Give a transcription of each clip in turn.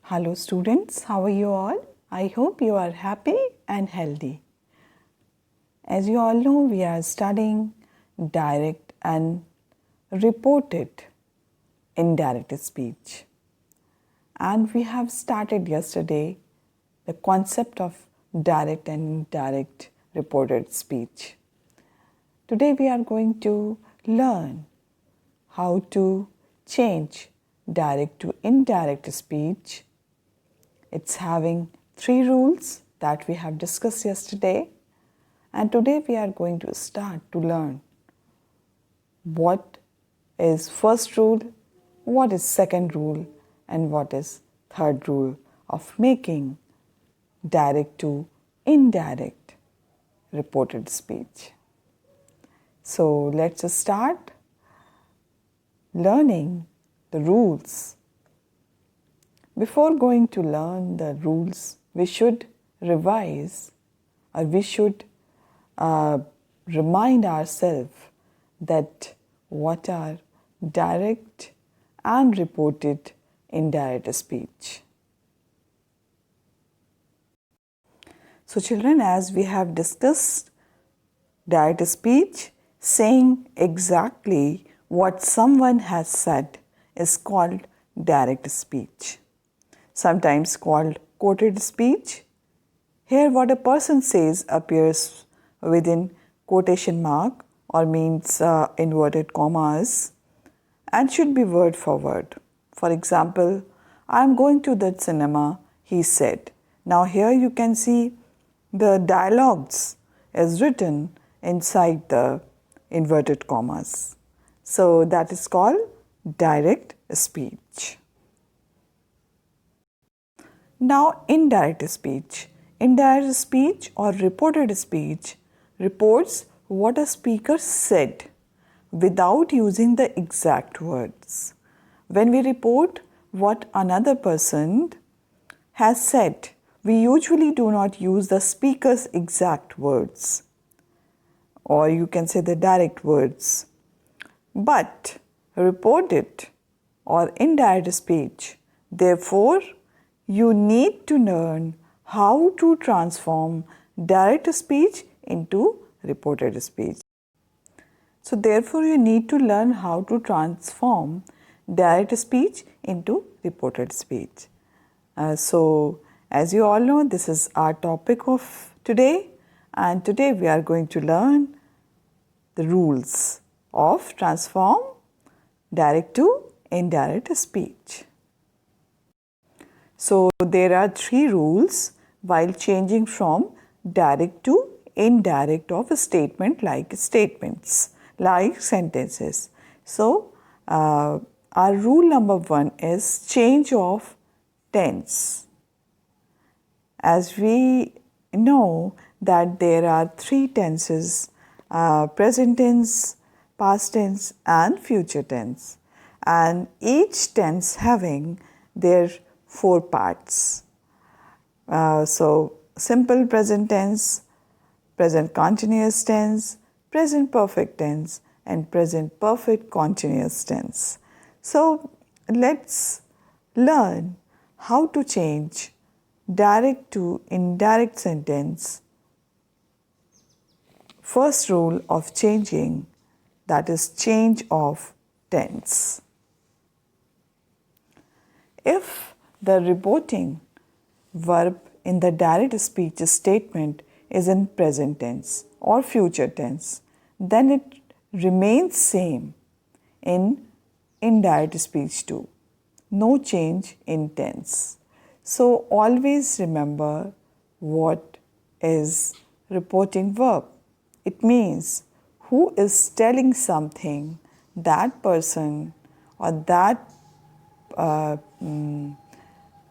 Hello students, how are you all? I hope you are happy and healthy. As you all know, we are studying direct and reported indirect speech. And we have started yesterday the concept of direct and indirect reported speech. Today we are going to learn how to change direct to indirect speech. It's having 3 rules that we have discussed yesterday, and today we are going to start to learn what is first rule, what is second rule, and what is third rule of making direct to indirect reported speech. So let's start learning the rules. Before going to learn the rules, we should revise or we should remind ourselves that what are direct and reported indirect speech. So children, as we have discussed, direct speech, saying exactly what someone has said, is called direct speech. Sometimes called quoted speech. Here what a person says appears within quotation mark or means inverted commas and should be word for word. For example, I am going to the cinema, he said. Now here you can see the dialogues is written inside the inverted commas. So that is called direct speech. Now, indirect speech. Indirect speech or reported speech reports what a speaker said without using the exact words. When we report what another person has said, we usually do not use the speaker's exact words, or you can say the direct words. But reported or indirect speech, therefore, you need to learn how to transform direct speech into reported speech. So therefore, you need to learn how to transform direct speech into reported speech. So as you all know, this is our topic of today, and today we are going to learn the rules of transform direct to indirect speech. So there are 3 rules while changing from direct to indirect of a statement like statements, like sentences. So our rule number 1 is change of tense. As we know that there are 3 tenses, present tense, past tense and future tense, and each tense having their 4 parts. So simple present tense, present continuous tense, present perfect tense and present perfect continuous tense. So let's learn how to change direct to indirect sentence. First rule of changing, that is change of tense. If the reporting verb in the direct speech statement is in present tense or future tense, then it remains same in indirect speech too. No change in tense. So always remember what is reporting verb. It means who is telling something, that person or that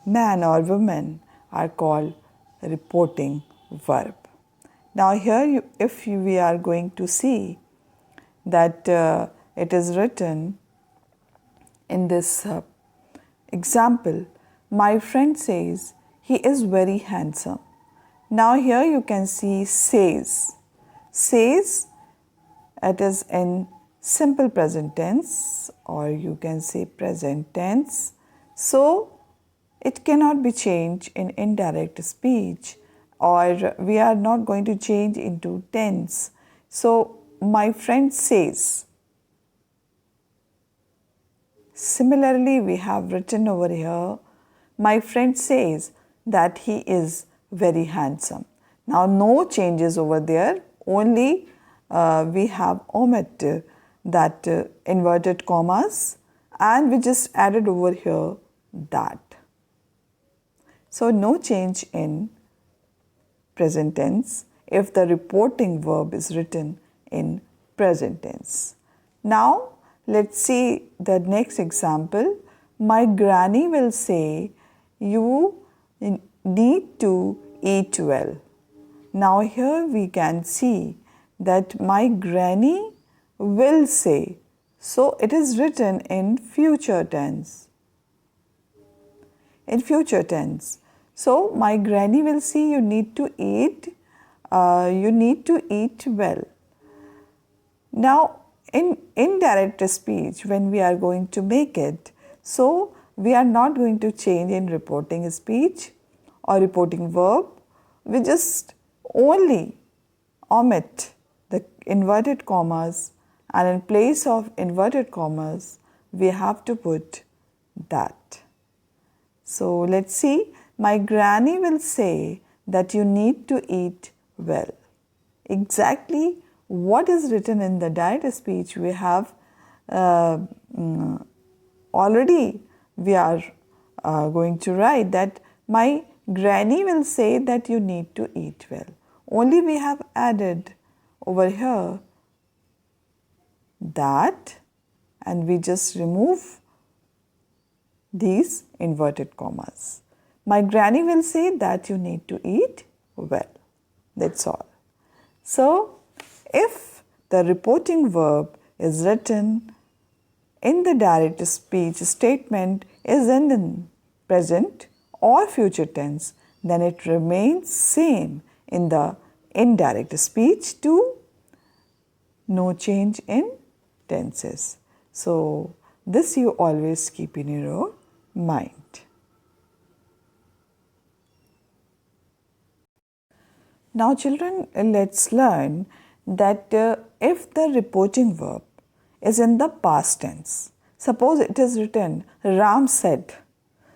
man or woman are called reporting verb. Now here we are going to see that it is written in this example, my friend says he is very handsome. Now here you can see says. Says, it is in simple present tense or you can say present tense. So it it cannot be changed in indirect speech, or we are not going to change into tense. So, my friend says. Similarly, we have written over here, my friend says that he is very handsome. Now, no changes over there, only we have omitted that inverted commas, and we just added over here that. So, no change in present tense if the reporting verb is written in present tense. Now, let's see the next example. My granny will say, you need to eat well. Now, here we can see that my granny will say. So, it is written in future tense. In future tense. So, my granny will say you need to eat well. Now, in indirect speech, when we are going to make it, so we are not going to change in reporting speech or reporting verb. We just only omit the inverted commas, and in place of inverted commas, we have to put that. So, let's see. My granny will say that you need to eat well. Exactly what is written in the direct speech we have already we are going to write that my granny will say that you need to eat well. Only we have added over here that, and we just remove these inverted commas. My granny will say that you need to eat well. That's all. So, if the reporting verb is written in the direct speech statement is in the present or future tense, then it remains same in the indirect speech too. No change in tenses. So, this you always keep in your mind. Now, children, let's learn that if the reporting verb is in the past tense, suppose it is written Ram said.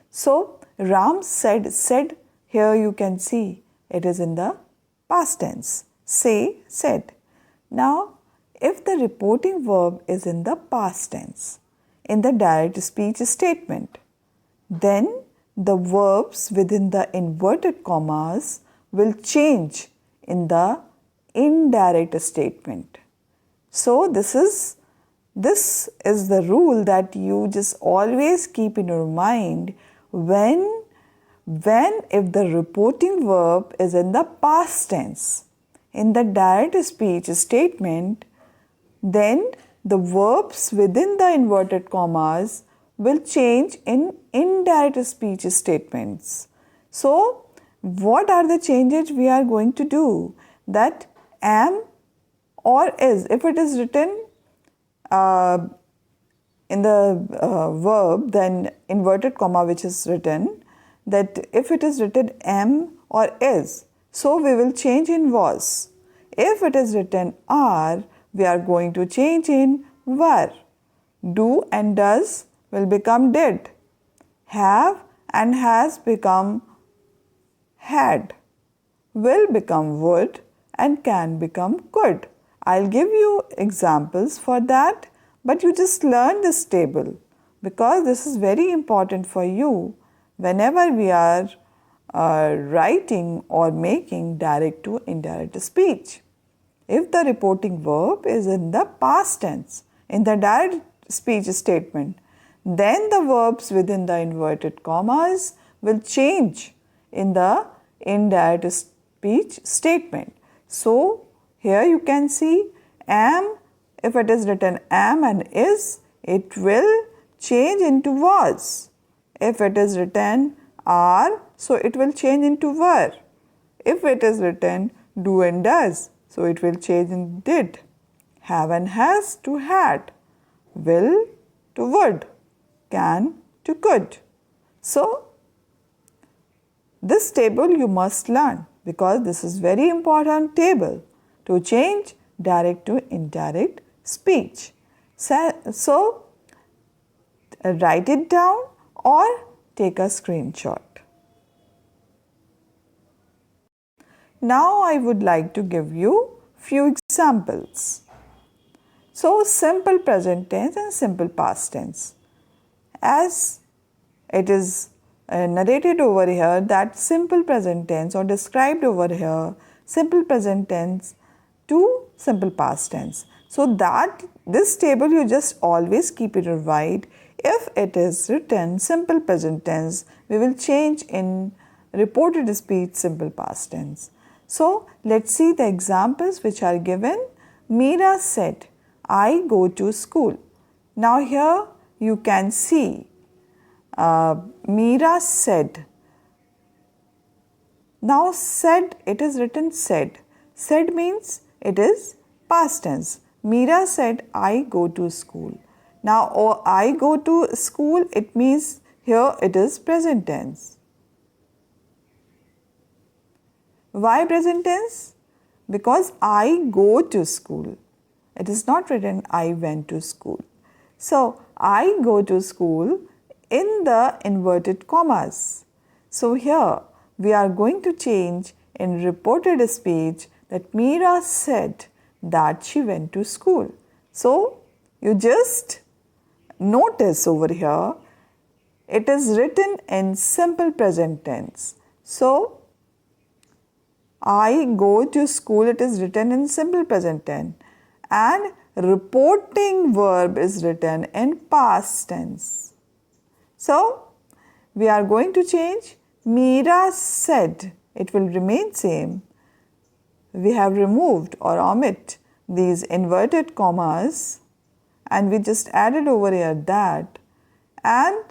So, Ram said here you can see it is in the past tense. Say, said. Now, if the reporting verb is in the past tense, in the direct speech statement, then the verbs within the inverted commas will change in the indirect statement. So, this is the rule that you just always keep in your mind when if the reporting verb is in the past tense in the direct speech statement, then the verbs within the inverted commas will change in indirect speech statements. So, what are the changes we are going to do? That am or is, if it is written in the verb, then inverted comma which is written, that if it is written am or is, so we will change in was. If it is written are, we are going to change in were. Do and does will become did. Have and has become had. Will become would, and can become could. I'll give you examples for that, but you just learn this table because this is very important for you whenever we are writing or making direct to indirect speech. If the reporting verb is in the past tense, in the direct speech statement, then the verbs within the inverted commas will change in the indirect speech statement. So, here you can see am, if it is written am and is, it will change into was. If it is written are, so it will change into were. If it is written do and does, so it will change in did. Have and has to had. Will to would. Can to could. So, this table you must learn because this is very important table to change direct to indirect speech. So write it down or take a screenshot. Now I would like to give you few examples. So simple present tense and simple past tense. As it is narrated over here that simple present tense or described over here simple present tense to simple past tense. So that this table you just always keep it in mind. If it is written simple present tense, we will change in reported speech simple past tense. So let's see the examples which are given. Meera said, I go to school. Now here you can see Meera said. Now said, it is written said. Said means it is past tense. Meera said, I go to school. Now I go to school, it means here it is present tense. Why present tense? Because I go to school. It is not written I went to school. So I go to school in the inverted commas. So here we are going to change in reported speech that Meera said that she went to school. So you just notice over here it is written in simple present tense. So I go to school, it is written in simple present tense, and reporting verb is written in past tense. So we are going to change Meera said, it will remain same. We have removed or omit these inverted commas and we just added over here that, and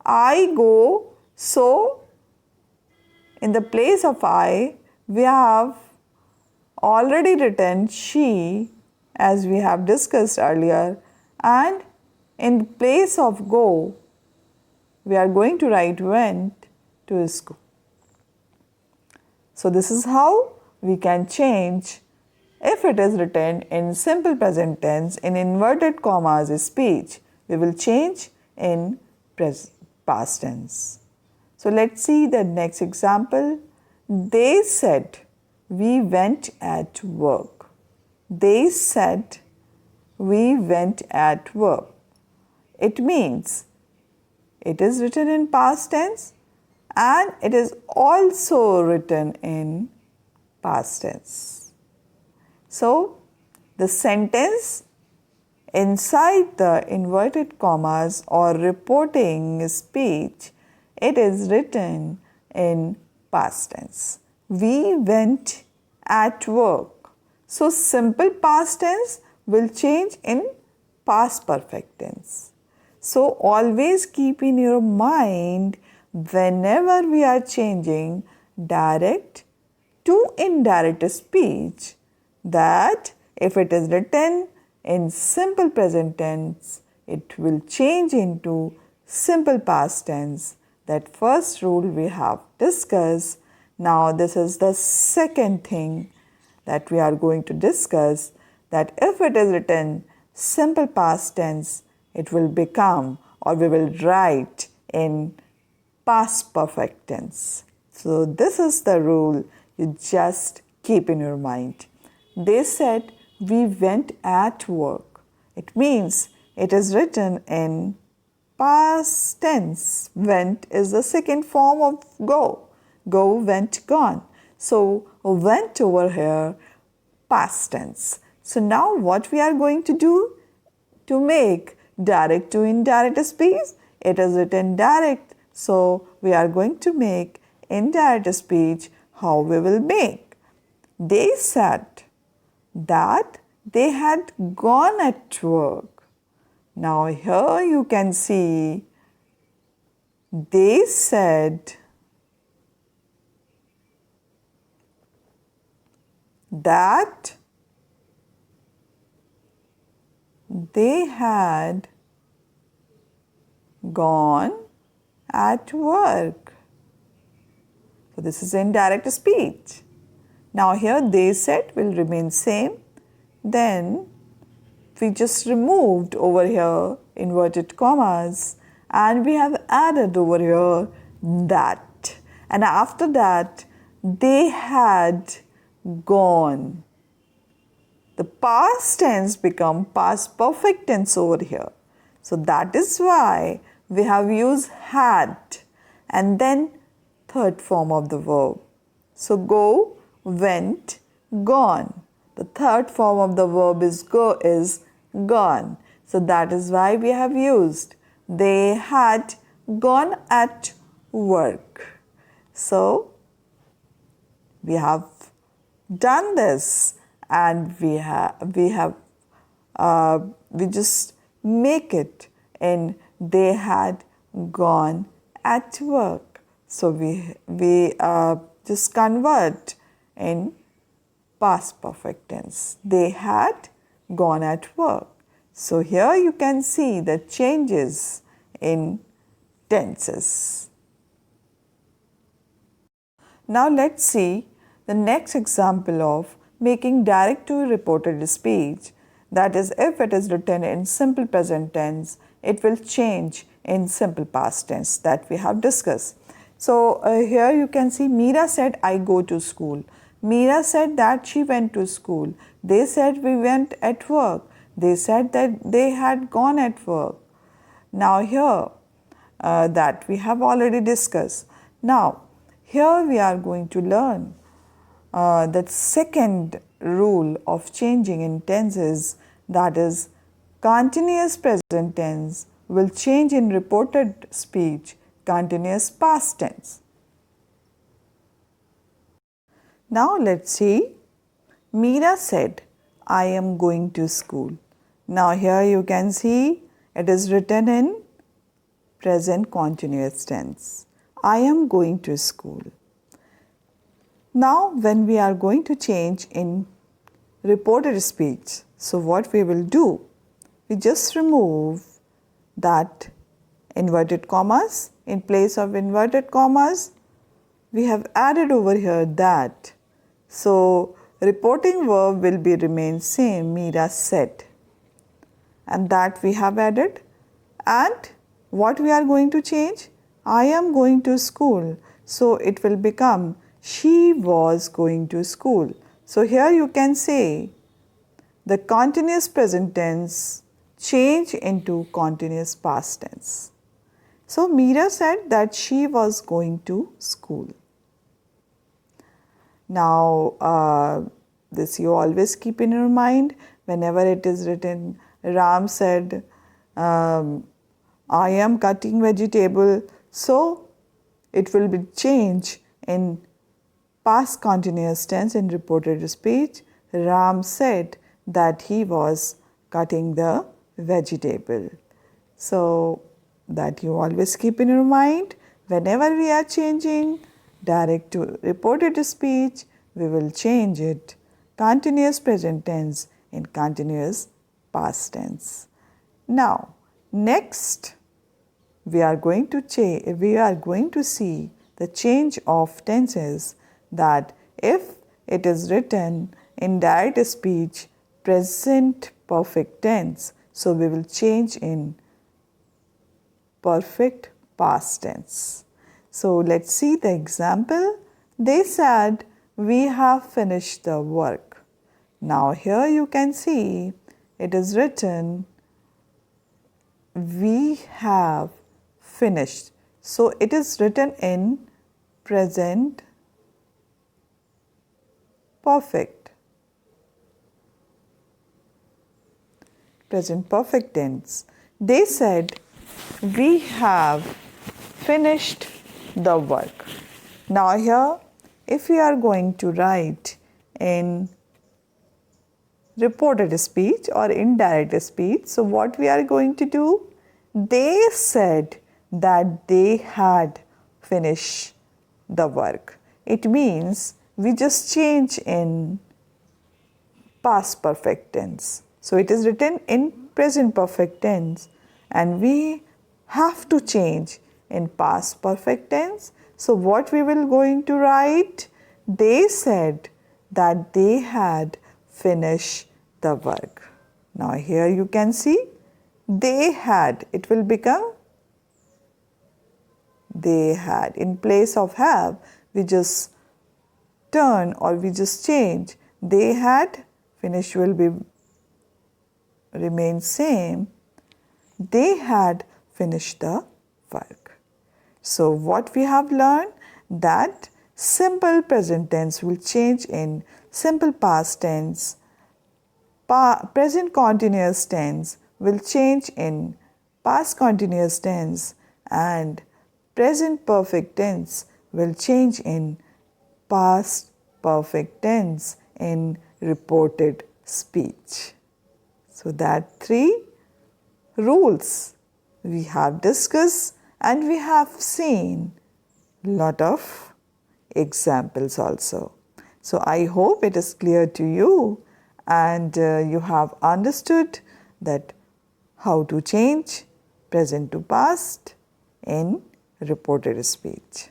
I go, so in the place of I we have already written she as we have discussed earlier, and in place of go we are going to write went to school. So this is how we can change if it is written in simple present tense in inverted commas speech, we will change in past tense. So let's see the next example. They said, we went at work. They said, we went at work. It means it is written in past tense and it is also written in past tense. So the sentence inside the inverted commas or reporting speech, it is written in past tense. We went at work. So simple past tense will change in past perfect tense. So always keep in your mind whenever we are changing direct to indirect speech that if it is written in simple present tense, it will change into simple past tense. That first rule we have discussed. Now this is the second thing that we are going to discuss, that if it is written simple past tense, it will become or we will write in past perfect tense. So this is the rule you just keep in your mind. They said, we went at work. It means it is written in past tense. Went is the second form of go. Go, went, gone. So went over here, past tense. So now what we are going to do to make direct to indirect speech? It is written direct. So we are going to make indirect speech. How we will make? They said that they had gone at work. Now here you can see they said that they had gone at work. So this is indirect speech. Now here they said will remain same. Then we just removed over here inverted commas and we have added over here that. And after that, they had gone. The past tense become past perfect tense over here. So that is why we have used had and then third form of the verb. So go, went, gone. The third form of the verb is go is gone. So that is why we have used they had gone at work. So we have done this and we just make it in they had gone at work. So we just convert in past perfect tense. They had gone at work. So here you can see the changes in tenses. Now let's see the next example of making direct to reported speech. That is, if it is written in simple present tense, it will change in simple past tense that we have discussed. So here you can see Meera said, I go to school. Meera said that she went to school. They said we went at work. They said that they had gone at work. Now here that we have already discussed. Now here we are going to learn that second rule of changing in tenses, that is continuous present tense will change in reported speech continuous past tense. Now let's see. Meera said, I am going to school. Now here you can see it is written in present continuous tense. I am going to school. Now when we are going to change in reported speech, so what we will do? We just remove that inverted commas. In place of inverted commas, we have added over here that. So reporting verb will be remain same, Meera said. And that we have added. And what we are going to change? I am going to school. So it will become she was going to school. So here you can say the continuous present tense change into continuous past tense. So Meera said that she was going to school. Now this you always keep in your mind whenever it is written Ram said I am cutting vegetable. So it will be changed in past continuous tense in reported speech. Ram said that he was cutting the vegetable. So that you always keep in your mind whenever we are changing direct to reported speech, we will change it continuous present tense in continuous past tense. Now next we are going to see the change of tenses, that if it is written in direct speech present perfect tense, so we will change in perfect past tense. So let's see the example. They said we have finished the work. Now here you can see it is written we have finished. So it is written in present perfect. Present perfect tense. They said we have finished the work. Now here if we are going to write in reported speech or indirect speech, so what we are going to do? They said that they had finished the work. It means we just change in past perfect tense. So it is written in present perfect tense and we have to change in past perfect tense. So what we will going to write? They said that they had finished the work. Now here you can see they had. It will become they had. In place of have, we just turn or we just change. They had, finish will be remain same. They had finished the work. So what we have learned, that simple present tense will change in simple past tense. Present continuous tense will change in past continuous tense, and present perfect tense will change in past perfect tense in reported speech. So that 3 rules we have discussed, and we have seen lot of examples also. So I hope it is clear to you, and you have understood that how to change present to past in reported speech.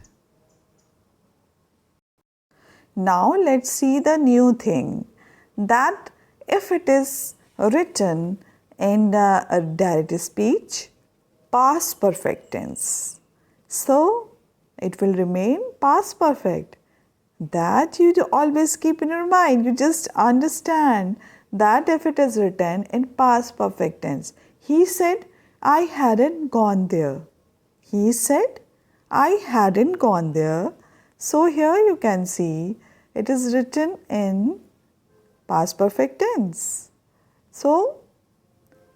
Now let's see the new thing, that if it is written in the direct speech, past perfect tense, so it will remain past perfect. That you always keep in your mind. You just understand that if it is written in past perfect tense, he said, I hadn't gone there. He said, I hadn't gone there. So here you can see it is written in past perfect tense. So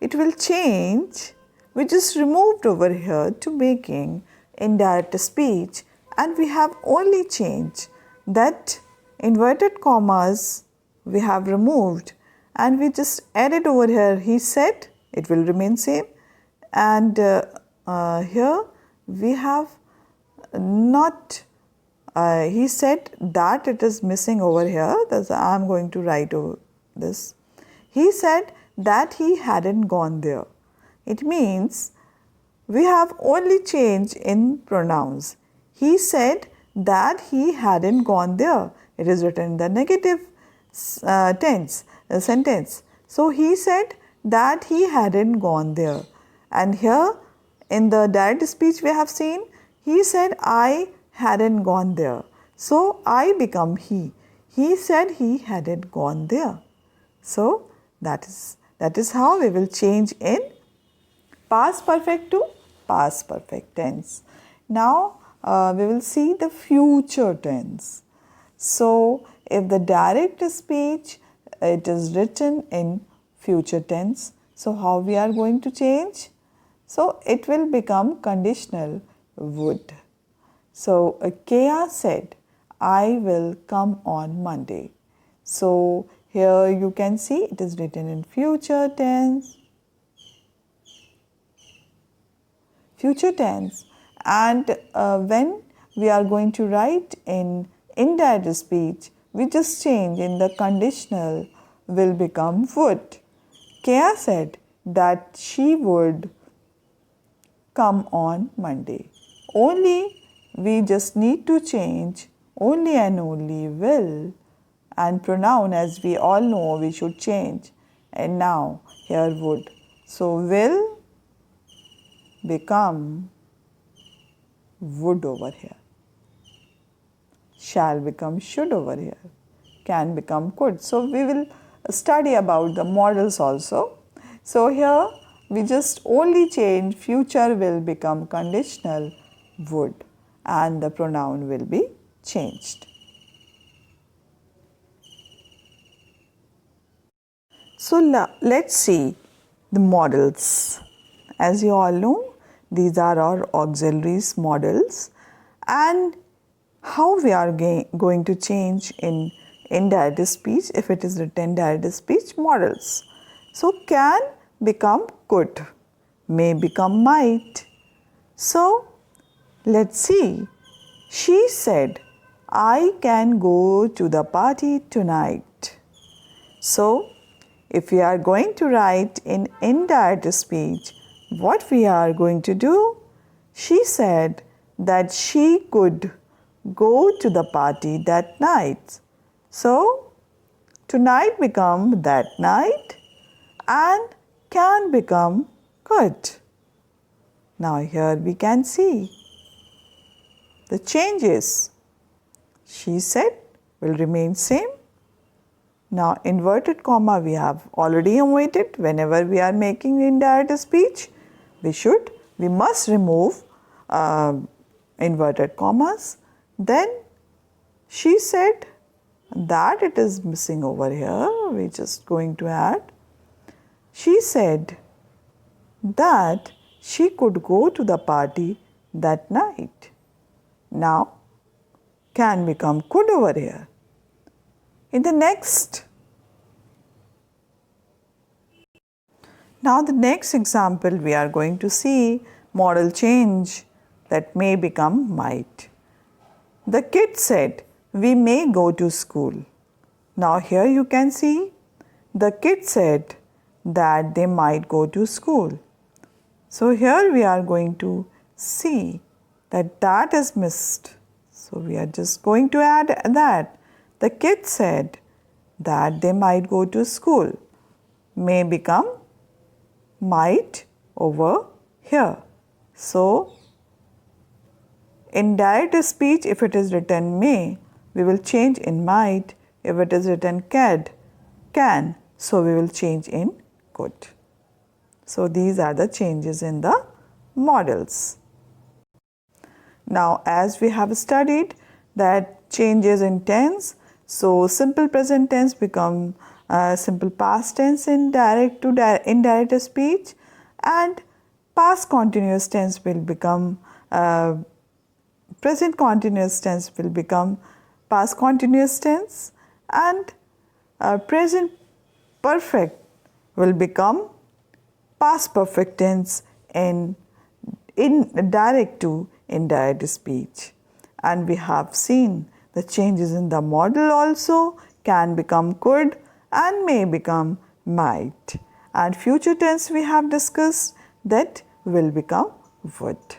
it will change. We just removed over here to making indirect speech, and we have only changed that inverted commas we have removed, and we just added over here he said, it will remain same, and here we have not he said that it is missing over here. That's I am going to write over this. He said that he hadn't gone there. It means we have only changed in pronouns. He said that he hadn't gone there. It is written in the negative tense sentence. So he said that he hadn't gone there. And here in the direct speech we have seen, he said I hadn't gone there. So I become he. He said he hadn't gone there. So that is how we will change in past perfect to past perfect tense. Now we will see the future tense. So if the direct speech, it is written in future tense, so how we are going to change? So it will become conditional would. So Kea said, I will come on Monday. So here you can see it is written in future tense. Future tense, and when we are going to write in indirect speech, we just change in the conditional will become would. Kea said that she would come on Monday. Only we just need to change only and only will, and pronoun, as we all know, we should change, and now here would. So will become would over here. Shall become should over here. Can become could. So we will study about the models also. So here we just only change future will become conditional would, and the pronoun will be changed. So let's see the models. As you all know, these are our auxiliaries models, and how we are going to change in indirect speech if it is written direct speech models. So can become could, may become might. So let's see. She said, I can go to the party tonight. So if we are going to write in indirect speech, what we are going to do? She said that she could go to the party that night. So, tonight become that night and can become could. Now here we can see the changes. She said will remain same. Now inverted comma we have already omitted. Whenever we are making indirect speech, we must remove inverted commas. Then she said that it is missing over here. We're just going to add. She said that she could go to the party that night. Now can become could over here. In the next example we are going to see modal change that may become might. The kid said, "We may go to school." Now here you can see the kid said that they might go to school. So here we are going to see that is missed. So we are just going to add that. The kid said that they might go to school. May become might over here. So indirect speech, if it is written may, we will change in might. If it is written can, so we will change in could. So these are the changes in the models. Now as we have studied that changes in tense, so simple present tense become simple past tense in direct to indirect speech, and past continuous tense will become present continuous tense will become past continuous tense, and present perfect will become past perfect tense in direct to indirect speech. And we have seen the changes in the model also. Can become could and may become might. And future tense we have discussed that will become would.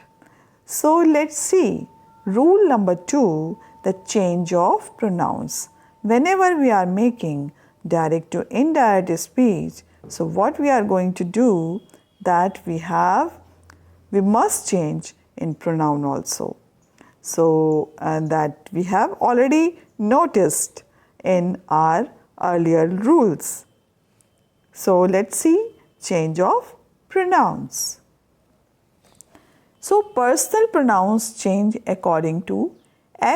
So let's see rule number 2, the change of pronouns. Whenever we are making direct to indirect speech, so what we are going to do that we must change in pronoun also. So that we have already noticed in our earlier rules. So let's see change of pronouns. So personal pronouns change according to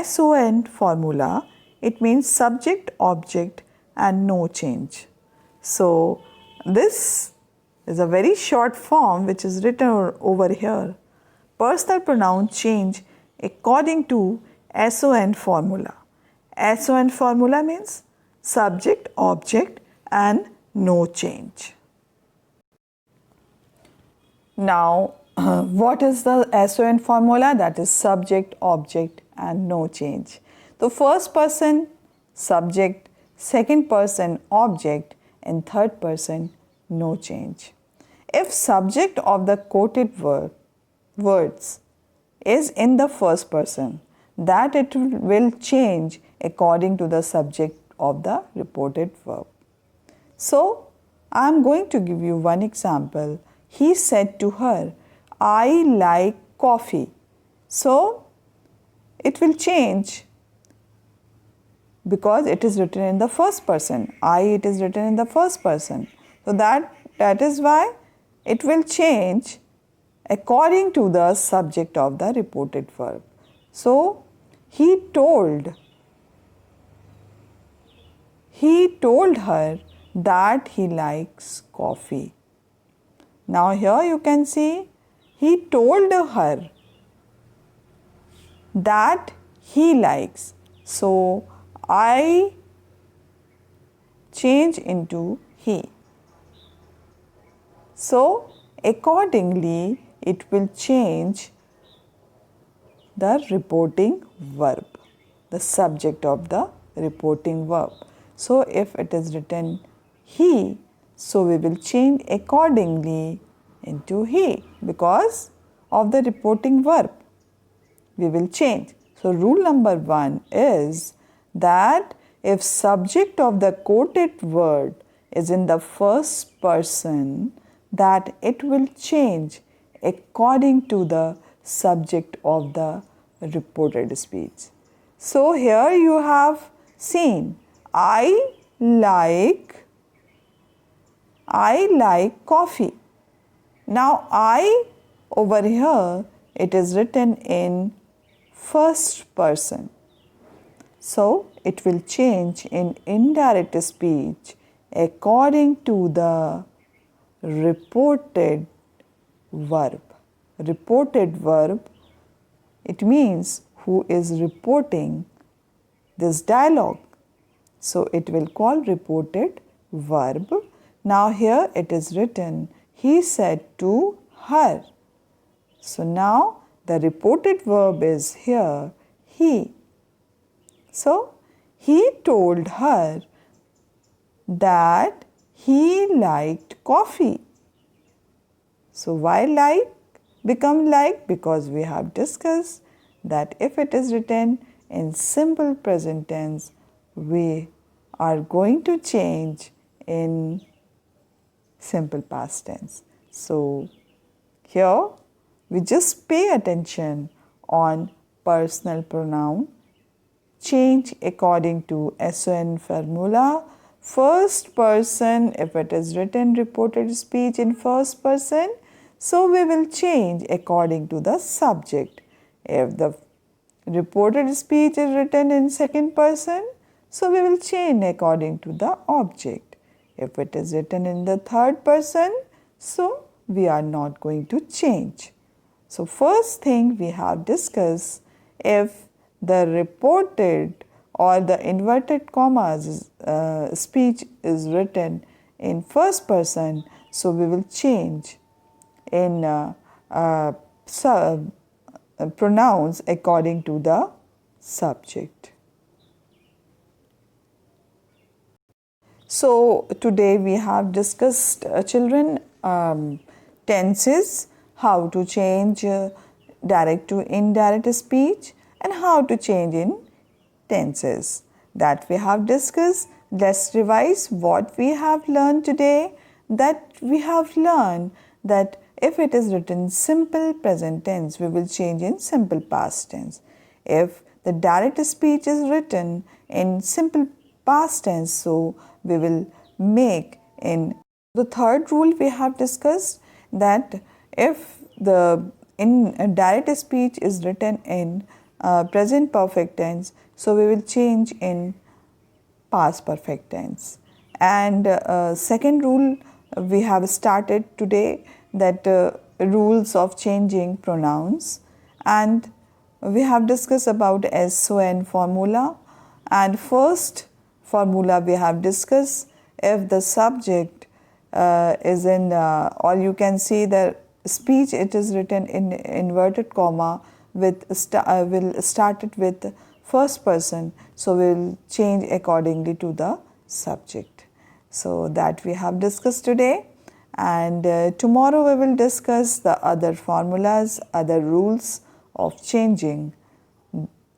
SON formula. It means subject, object and no change. So this is a very short form which is written over here. Personal pronouns change according to SON formula. SON formula means subject, object and no change. Now what is the SON formula? That is subject, object and no change. So first person subject, second person object and third person no change. If subject of the quoted words is in the first person, that it will change according to the subject of the reported verb. So I am going to give you one example. He said to her, "I like coffee." So it will change because it is written in the first person. It is written in the first person. So that is why it will change according to the subject of the reported verb. So he told her that he likes coffee. Now here you can see he told her that he likes. So I change into he. So accordingly it will change the reporting verb, the subject of the reporting verb. So if it is written he, so we will change accordingly into he because of the reporting verb. We will change. So rule number 1 is that if subject of the quoted word is in the first person, that it will change according to the subject of the reported speech. So here you have seen I like coffee. Now I over here it is written in first person. So it will change in indirect speech according to the reported verb. Reported verb, it means who is reporting this dialogue. So it will call reported verb. Now here it is written, he said to her. So now the reported verb is here, he. So he told her that he liked coffee. So why like become like? Because we have discussed that if it is written in simple present tense, we are going to change in simple past tense. So here we just pay attention on personal pronoun, change according to SON formula. First person, if it is written reported speech in first person, so we will change according to the subject. If the reported speech is written in second person, so we will change according to the object. If it is written in the third person, so we are not going to change. So first thing we have discussed, if the reported or the inverted commas speech is written in first person, so we will change in pronouns according to the subject. So today we have discussed children tenses, how to change direct to indirect speech and how to change in tenses that we have discussed. Let's revise what we have learned today. That we have learned that if it is written simple present tense, we will change in simple past tense. If the direct speech is written in simple past tense, so we will make in the third rule we have discussed that if the direct speech is written in present perfect tense, so we will change in past perfect tense. And second rule we have started today, that rules of changing pronouns, and we have discussed about SON formula. And first formula we have discussed, if the subject is in or you can see the speech, it is written in inverted comma with will start it with first person, so we will change accordingly to the subject. So that we have discussed today, and tomorrow we will discuss the other formulas, other rules of changing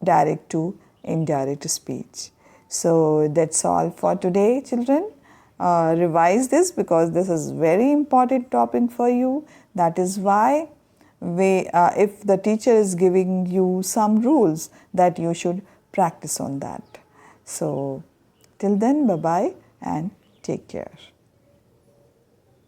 direct to indirect speech. So that's all for today, children. Revise this because this is very important topic for you. That is why if the teacher is giving you some rules, that you should practice on that. So till then, bye bye and take care.